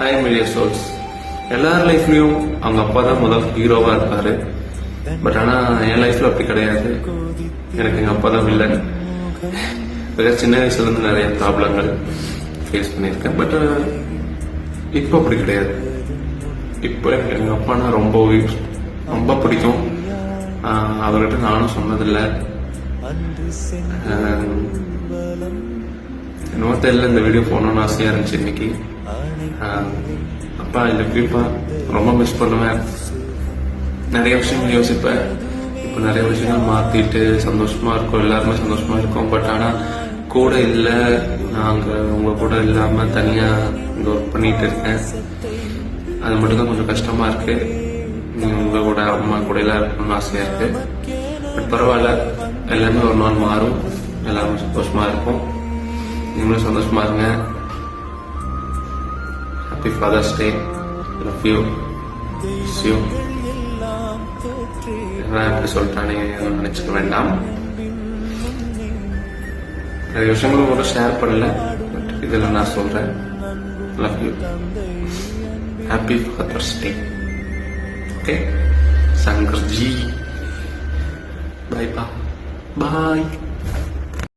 Hi media souls. எல்லார் லைஃப்லயும் அவங்க அப்பா தான் முதல் ஹீரோவா இருப்பாரு. பட் ஆனா என் லைஃப்ல அப்படி கிடையாது. எனக்கு எங்க அப்பா தான் வில்லன். சின்ன வயசுல இருந்து நிறைய ப்ராப்ளங்கள் ஃபேஸ் பண்ணியிருக்கேன். பட் இப்போ அப்படி கிடையாது. இப்போ எனக்கு எங்க அப்பானா ரொம்ப பிடிக்கும். அவர்கிட்ட நானும் சொன்னதில்லை. என்னவோ தெரியல, இந்த வீடியோ போகணும்னு ஆசையா இருந்துச்சு இன்னைக்கு. அப்பா இந்த வீப்பா ரொம்ப மிஸ் பண்ணுவேன். நிறைய விஷயங்கள் யோசிப்பேன். இப்போ நிறைய விஷயங்கள் மாத்திட்டு சந்தோஷமா இருக்கும், எல்லாருமே சந்தோஷமா இருக்கும். பட் ஆனா கூட இல்லை, நாங்க உங்க கூட இல்லாம தனியா இங்க ஒர்க் பண்ணிட்டு இருக்கேன். அது மட்டும்தான் கொஞ்சம் கஷ்டமா இருக்கு. உங்க கூட அம்மா கூட எல்லாம் இருக்கணும்னு ஆசையா இருக்கு. பட் பரவாயில்ல, எல்லாமே ஒரு நாள் மாறும். எல்லாருமே சந்தோஷமா இருக்கும். நீங்களும் சந்தோஷமா இருங்க. Happy father's day. Love you. Miss you. எப்படி சொல்லிட்டானே நினைச்சுக்க வேண்டாம். நிறைய விஷயங்களும் கூட ஷேர் பண்ணல. பட் இதில் நான் சொல்றேன். Love you. Happy father's day. Okay Shankar ji. Bye பா. பாய்.